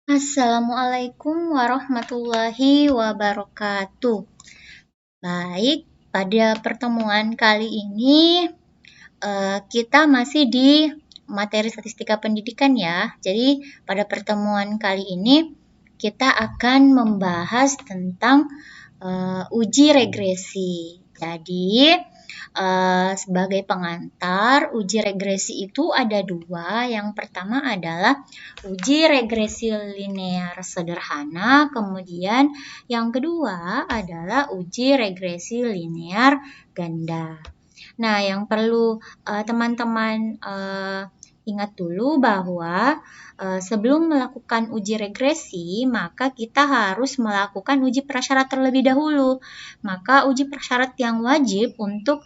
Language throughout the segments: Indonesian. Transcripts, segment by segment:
Assalamualaikum warahmatullahi wabarakatuh. Baik, pada pertemuan kali ini kita masih di materi statistika pendidikan ya. Jadi pada pertemuan kali ini kita akan membahas tentang uji regresi. Jadi sebagai pengantar, uji regresi itu ada dua. Yang pertama adalah uji regresi linear sederhana, kemudian yang kedua adalah uji regresi linear ganda. Nah, yang perlu teman-teman ingat dulu bahwa sebelum melakukan uji regresi, maka kita harus melakukan uji prasyarat terlebih dahulu. Maka uji prasyarat yang wajib untuk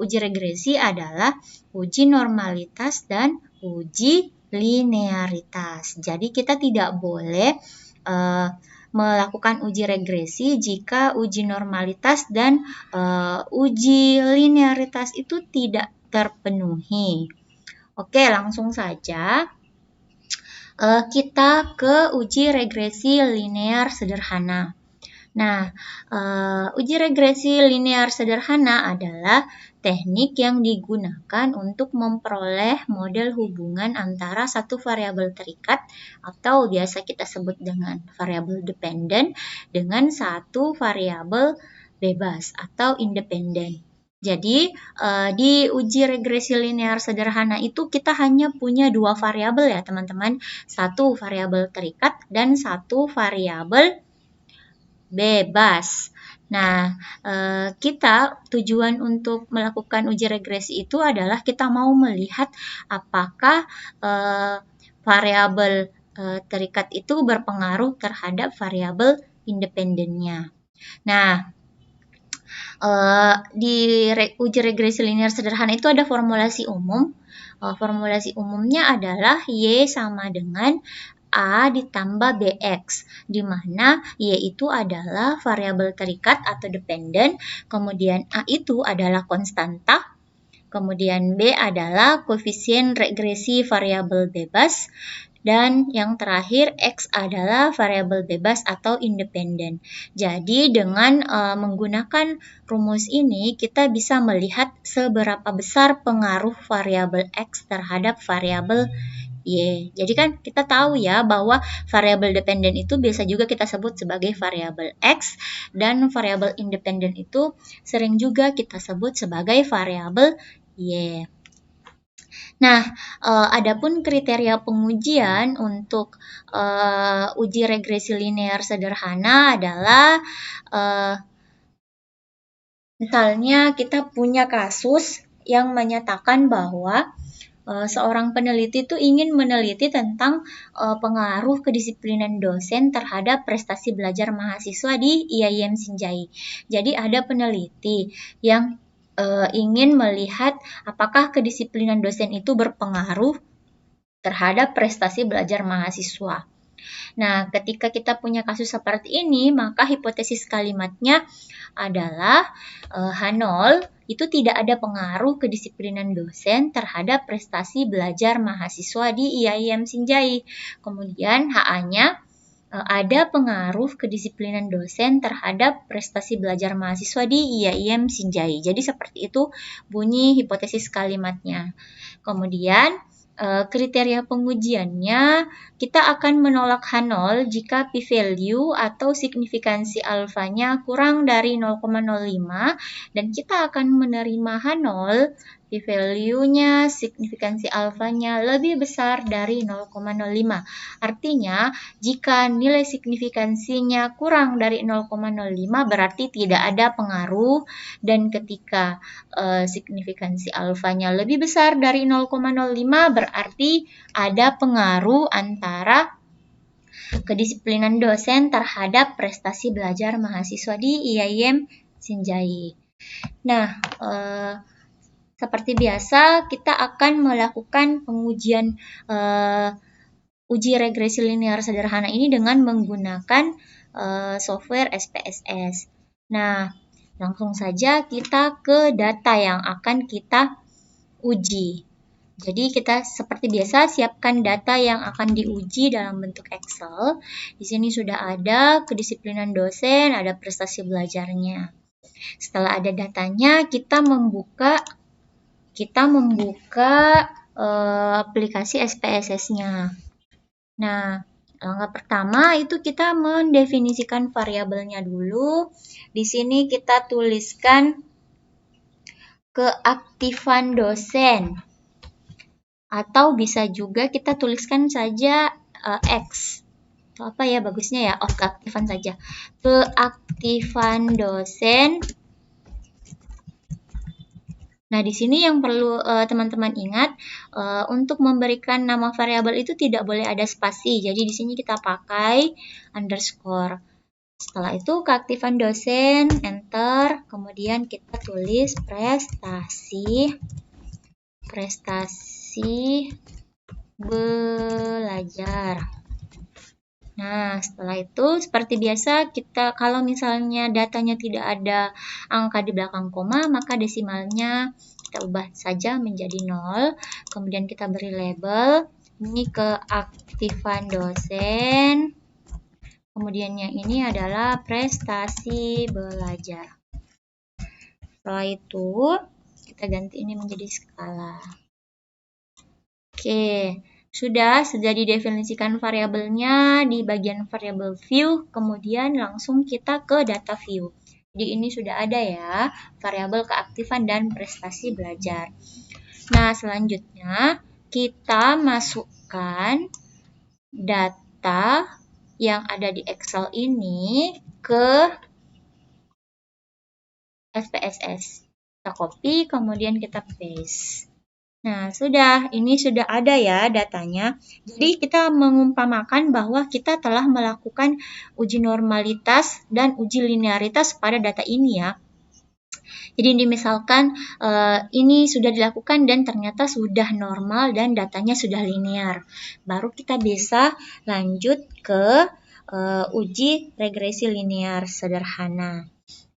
uji regresi adalah uji normalitas dan uji linearitas. Jadi kita tidak boleh melakukan uji regresi jika uji normalitas dan uji linearitas itu tidak terpenuhi. Oke, langsung saja kita ke uji regresi linear sederhana. Nah, uji regresi linear sederhana adalah teknik yang digunakan untuk memperoleh model hubungan antara satu variabel terikat atau biasa kita sebut dengan variabel dependen dengan satu variabel bebas atau independen. Jadi, di uji regresi linear sederhana itu kita hanya punya dua variabel ya teman-teman. Satu variabel terikat dan satu variabel bebas. Nah, kita tujuan untuk melakukan uji regresi itu adalah kita mau melihat apakah variabel terikat itu berpengaruh terhadap variabel independennya. Nah, di uji regresi linear sederhana itu ada formulasi umum. Formulasi umumnya adalah Y sama dengan A ditambah BX, di mana Y itu adalah variabel terikat atau dependen, kemudian A itu adalah konstanta, kemudian B adalah koefisien regresi variabel bebas, dan yang terakhir X adalah variabel bebas atau independen. Jadi dengan menggunakan rumus ini kita bisa melihat seberapa besar pengaruh variabel X terhadap variabel Y. Jadi kan kita tahu ya bahwa variabel dependen itu biasa juga kita sebut sebagai variabel X dan variabel independen itu sering juga kita sebut sebagai variabel Y. Nah, adapun kriteria pengujian untuk uji regresi linear sederhana adalah misalnya kita punya kasus yang menyatakan bahwa seorang peneliti itu ingin meneliti tentang pengaruh kedisiplinan dosen terhadap prestasi belajar mahasiswa di IAIN Sinjai. Jadi ada peneliti yang ingin melihat apakah kedisiplinan dosen itu berpengaruh terhadap prestasi belajar mahasiswa. Nah, ketika kita punya kasus seperti ini, maka hipotesis kalimatnya adalah H0 itu tidak ada pengaruh kedisiplinan dosen terhadap prestasi belajar mahasiswa di IAIN Sinjai. Kemudian HA-nya ada pengaruh kedisiplinan dosen terhadap prestasi belajar mahasiswa di IAIN Sinjai. Jadi seperti itu bunyi hipotesis kalimatnya. Kemudian kriteria pengujiannya kita akan menolak H0 jika p-value atau signifikansi alfanya kurang dari 0,05 dan kita akan menerima H0 p-value-nya, signifikansi alfanya lebih besar dari 0,05. Artinya, jika nilai signifikansinya kurang dari 0,05 berarti tidak ada pengaruh, dan ketika signifikansi alfanya lebih besar dari 0,05 berarti ada pengaruh antara kedisiplinan dosen terhadap prestasi belajar mahasiswa di IAIN Sinjai. Nah, seperti biasa kita akan melakukan pengujian uji regresi linear sederhana ini dengan menggunakan software SPSS. Nah, langsung saja kita ke data yang akan kita uji. Jadi kita seperti biasa siapkan data yang akan diuji dalam bentuk Excel. Di sini sudah ada kedisiplinan dosen, ada prestasi belajarnya. Setelah ada datanya, kita membuka aplikasi SPSS-nya. Nah, langkah pertama itu kita mendefinisikan variabelnya dulu. Di sini kita tuliskan keaktifan dosen. Atau bisa juga kita tuliskan saja X. Atau apa ya bagusnya ya? Oh, keaktifan saja. Keaktifan dosen. Nah, di sini yang perlu teman-teman ingat, untuk memberikan nama variabel itu tidak boleh ada spasi. Jadi di sini kita pakai underscore. Setelah itu keaktifan dosen, enter, kemudian kita tulis prestasi belajar. Nah, setelah itu seperti biasa kita kalau misalnya datanya tidak ada angka di belakang koma, maka desimalnya kita ubah saja menjadi 0. Kemudian kita beri label, ini keaktifan dosen. Kemudian yang ini adalah prestasi belajar. Setelah itu kita ganti ini menjadi skala. Oke. Sudah didefinisikan variabelnya di bagian variabel view, kemudian langsung kita ke data view. Jadi ini sudah ada ya, variabel keaktifan dan prestasi belajar. Nah, selanjutnya kita masukkan data yang ada di Excel ini ke SPSS. Kita copy, kemudian kita paste. Nah, ini sudah ada ya datanya. Jadi kita mengumpamakan bahwa kita telah melakukan uji normalitas dan uji linearitas pada data ini ya. Jadi misalkan ini sudah dilakukan dan ternyata sudah normal dan datanya sudah linear. Baru kita bisa lanjut ke uji regresi linear sederhana.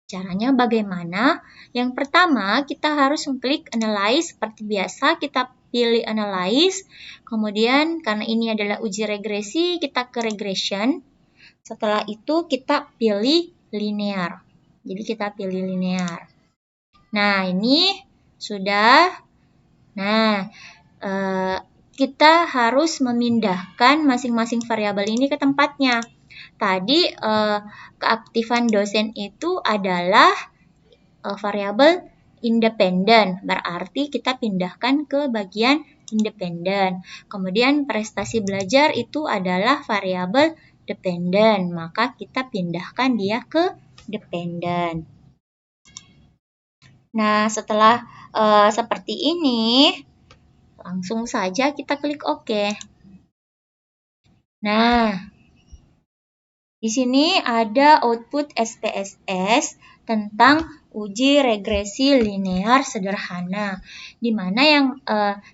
Caranya bagaimana? Yang pertama, kita harus mengklik Analyze. Seperti biasa, kita pilih Analyze. Kemudian, karena ini adalah uji regresi, kita ke Regression. Setelah itu, kita pilih Linear. Jadi, kita pilih Linear. Nah, ini sudah. Nah, kita harus memindahkan masing-masing variabel ini ke tempatnya. Tadi keaktifan dosen itu adalah variabel independen, berarti kita pindahkan ke bagian independen. Kemudian prestasi belajar itu adalah variabel dependen, maka kita pindahkan dia ke dependen. Nah, setelah seperti ini, langsung saja kita klik OK. Nah, di sini ada output SPSS tentang uji regresi linear sederhana, di mana yang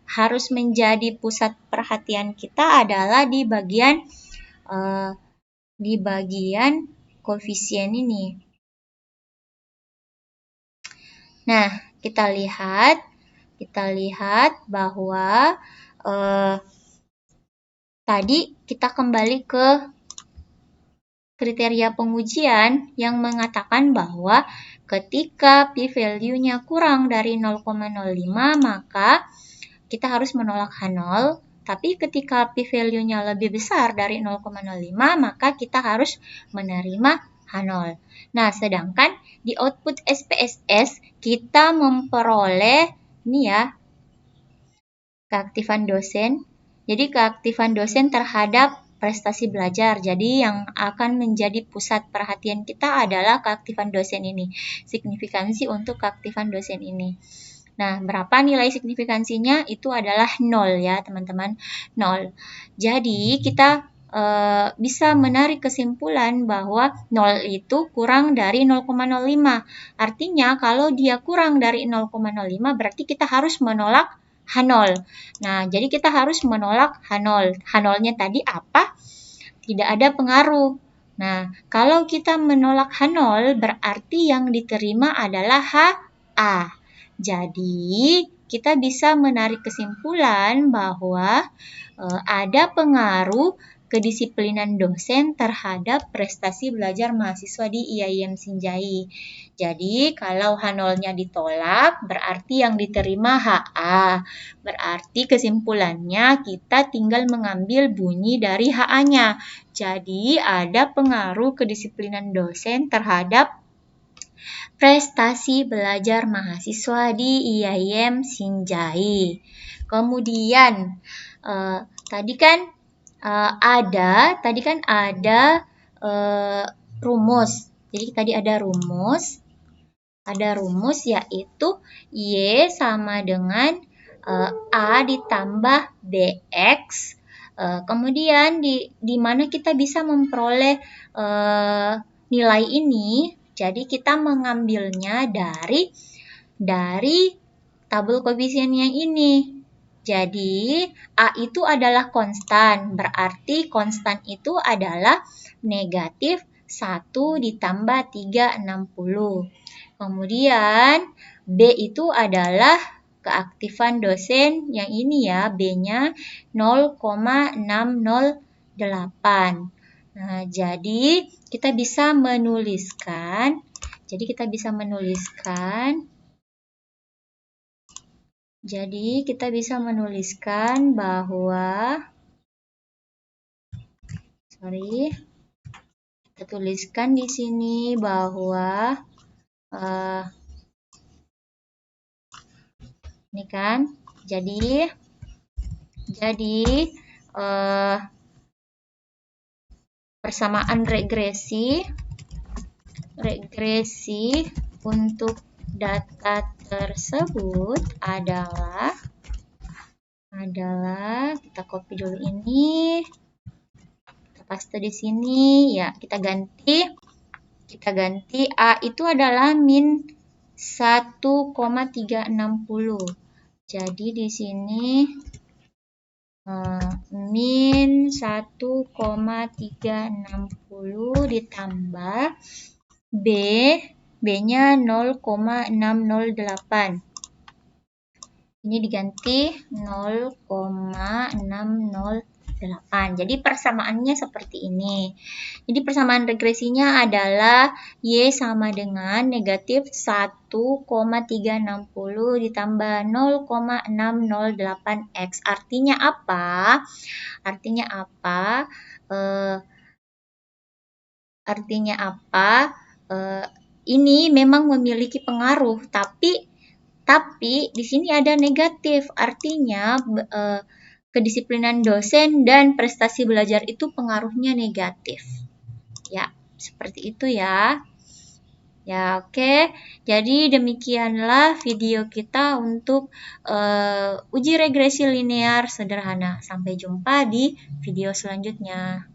harus menjadi pusat perhatian kita adalah di bagian koefisien ini. Nah, kita lihat bahwa tadi kita kembali ke kriteria pengujian yang mengatakan bahwa ketika p-value-nya kurang dari 0,05 maka kita harus menolak H0, tapi ketika p-value-nya lebih besar dari 0,05 maka kita harus menerima H0. Nah, sedangkan di output SPSS kita memperoleh ini ya, keaktifan dosen. Jadi keaktifan dosen terhadap prestasi belajar. Jadi yang akan menjadi pusat perhatian kita adalah keaktifan dosen ini. Signifikansi untuk keaktifan dosen ini. Nah, berapa nilai signifikansinya? Itu adalah 0 ya, teman-teman. 0. Jadi kita bisa menarik kesimpulan bahwa 0 itu kurang dari 0,05. Artinya kalau dia kurang dari 0,05 berarti kita harus menolak H0. Nah, jadi kita harus menolak H0. H0-nya tadi apa? Tidak ada pengaruh. Nah, kalau kita menolak H0 berarti yang diterima adalah HA. Jadi, kita bisa menarik kesimpulan bahwa ada pengaruh kedisiplinan dosen terhadap prestasi belajar mahasiswa di IAIN Sinjai. Jadi kalau H0-nya ditolak, berarti yang diterima HA. Berarti kesimpulannya kita tinggal mengambil bunyi dari HA-nya. Jadi ada pengaruh kedisiplinan dosen terhadap prestasi belajar mahasiswa di IAIN Sinjai. Kemudian tadi kan ada rumus. Jadi tadi ada rumus yaitu Y sama dengan A ditambah BX. Kemudian di mana kita bisa memperoleh nilai ini. Jadi kita mengambilnya dari tabel koefisien yang ini. Jadi A itu adalah konstan, berarti konstan itu adalah negatif 1 ditambah 360. Kemudian B itu adalah keaktifan dosen yang ini ya, B-nya 0,608. Nah, jadi kita bisa menuliskan bahwa kita tuliskan di sini bahwa ini kan, jadi persamaan regresi untuk data tersebut adalah kita copy dulu ini, kita paste di sini ya, kita ganti A itu adalah min 1,360. Jadi di sini min 1,360 ditambah B-nya 0,608. Ini diganti 0,608. Jadi persamaannya seperti ini. Jadi persamaan regresinya adalah Y sama dengan negatif 1,360 ditambah 0,608X. Artinya apa? Ini memang memiliki pengaruh, tapi di sini ada negatif, artinya kedisiplinan dosen dan prestasi belajar itu pengaruhnya negatif. Ya, seperti itu ya. Ya, oke. Jadi demikianlah video kita untuk uji regresi linear sederhana. Sampai jumpa di video selanjutnya.